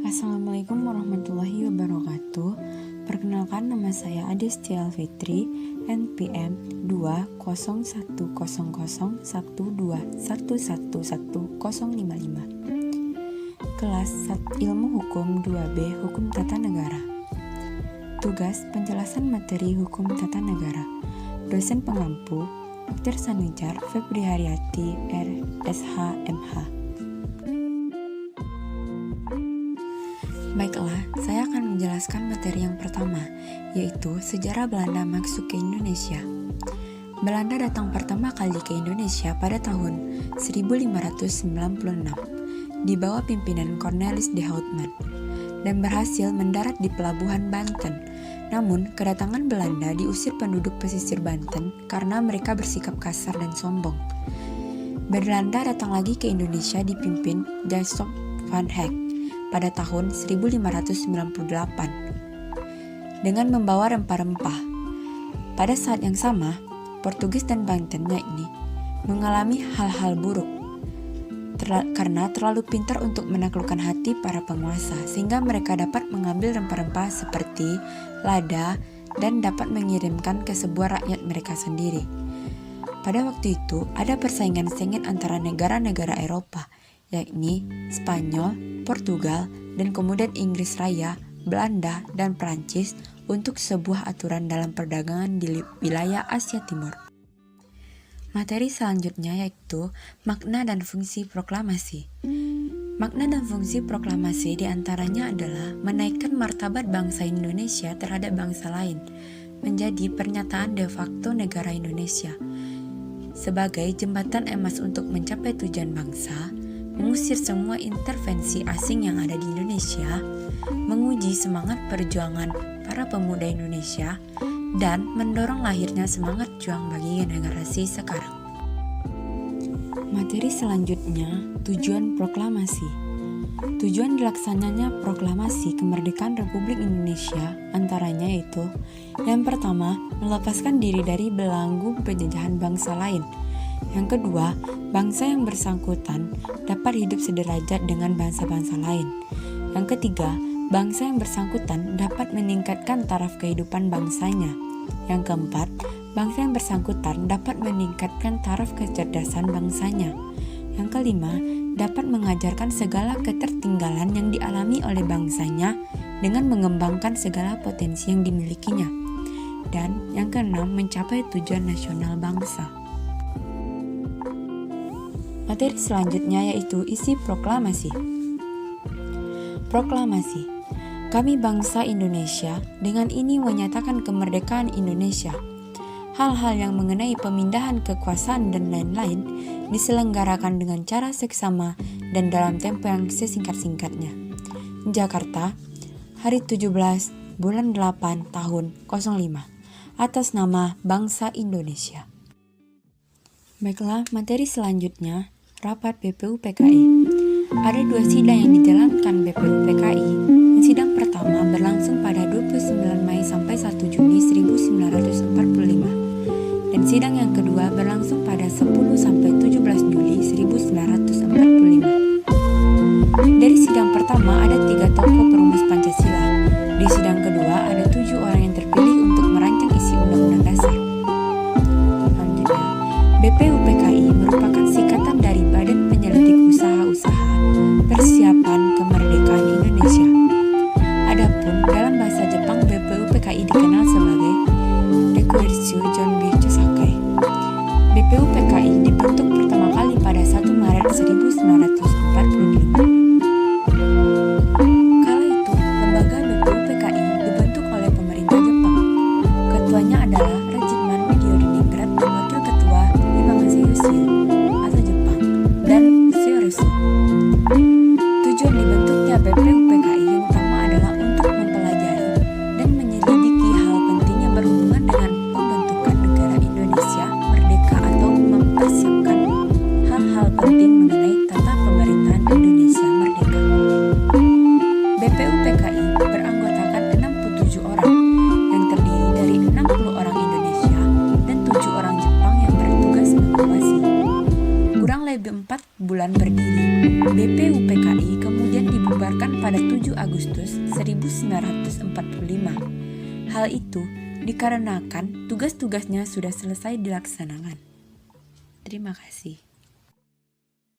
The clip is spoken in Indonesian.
Assalamualaikum warahmatullahi wabarakatuh. Perkenalkan, nama saya Adestia Alfitri, NPM 2010012111055. Kelas Ilmu Hukum 2B Hukum Tata Negara. Tugas penjelasan materi hukum tata negara. Dosen pengampu Dr. Sanijar Febri Haryati, RSH, MH. Baiklah, saya akan menjelaskan materi yang pertama, yaitu sejarah Belanda masuk ke Indonesia. Belanda datang pertama kali ke Indonesia pada tahun 1596 di bawah pimpinan Cornelis de Houtman dan berhasil mendarat di pelabuhan Banten. Namun, kedatangan Belanda diusir penduduk pesisir Banten karena mereka bersikap kasar dan sombong. Belanda datang lagi ke Indonesia dipimpin Jacob van Heck pada tahun 1598 dengan membawa rempah-rempah. Pada saat yang sama, Portugis dan Banten yakni mengalami hal-hal buruk karena terlalu pintar untuk menaklukkan hati para penguasa, sehingga mereka dapat mengambil rempah-rempah seperti lada dan dapat mengirimkan ke sebuah rakyat mereka sendiri. Pada waktu itu, ada persaingan sengit antara negara-negara Eropa, yakni Spanyol, Portugal, dan kemudian Inggris Raya, Belanda, dan Prancis untuk sebuah aturan dalam perdagangan di wilayah Asia Timur. Materi selanjutnya yaitu makna dan fungsi proklamasi. Makna dan fungsi proklamasi diantaranya adalah menaikkan martabat bangsa Indonesia terhadap bangsa lain, menjadi pernyataan de facto negara Indonesia sebagai jembatan emas untuk mencapai tujuan bangsa, mengusir semua intervensi asing yang ada di Indonesia, menguji semangat perjuangan para pemuda Indonesia, dan mendorong lahirnya semangat juang bagi generasi sekarang. Materi selanjutnya, tujuan proklamasi. Tujuan dilaksananya proklamasi kemerdekaan Republik Indonesia antaranya yaitu: yang pertama, melepaskan diri dari belenggu penjajahan bangsa lain. Yang kedua, bangsa yang bersangkutan dapat hidup sederajat dengan bangsa-bangsa lain. Yang ketiga, bangsa yang bersangkutan dapat meningkatkan taraf kehidupan bangsanya. Yang keempat, bangsa yang bersangkutan dapat meningkatkan taraf kecerdasan bangsanya. Yang kelima, dapat mengajarkan segala ketertinggalan yang dialami oleh bangsanya dengan mengembangkan segala potensi yang dimilikinya. Dan yang keenam, mencapai tujuan nasional bangsa. Materi selanjutnya yaitu isi proklamasi. Proklamasi. Kami bangsa Indonesia dengan ini menyatakan kemerdekaan Indonesia. Hal-hal yang mengenai pemindahan kekuasaan dan lain-lain diselenggarakan dengan cara seksama dan dalam tempo yang sesingkat-singkatnya. Jakarta, hari 17 bulan 8 tahun 05, atas nama bangsa Indonesia. Baiklah, materi selanjutnya, rapat BPU PKI. Ada dua sidang yang dijalankan BPU PKI. Sidang pertama berlangsung pada 29 Mei sampai 1 Juni 1945. Dan sidang yang kedua berlangsung pada 10 sampai 17 Juli 1945. Dari sidang pertama ada 3 tokoh perumus Pancasila. Di sidang kedua ada 7 orang yang terpilih untuk merancang isi Undang-Undang Dasar. Selanjutnya, BPU PKI merupakan singkatan dari Badan Penyelidik Usaha-Usaha Persiapan Kemerdekaan Indonesia. Adapun dalam bahasa Jepang, BPU PKI dikenal sebagai Dekoichi Jonbi Chosakai. BPU PKI dibentuk pertama kali pada 1 Maret 1945. Kala itu, lembaga BPU PKI dibentuk oleh pemerintah Jepang. Ketuanya adalah Regimen Medio-Diningrat dan wakil ketua Imamase Yoshio atau Jepang dan Shioresu. Tujuan dibentuknya BPU PKI yang utama adalah untuk mempelajari dan menyelidiki hal penting yang berhubungan dengan pembentukan negara Indonesia merdeka atau mempersiapkan hal-hal penting mengenai tata pemerintahan Indonesia merdeka. BPU PKI beranggotakan 67 orang yang terdiri dari 60 orang Indonesia dan 7 orang Jepang yang bertugas mengawasi. Kurang lebih 4 bulan berdiri, BPU PKI kemudian dibubarkan pada 7 Agustus 1945. Hal itu dikarenakan tugas-tugasnya sudah selesai dilaksanakan. Terima kasih.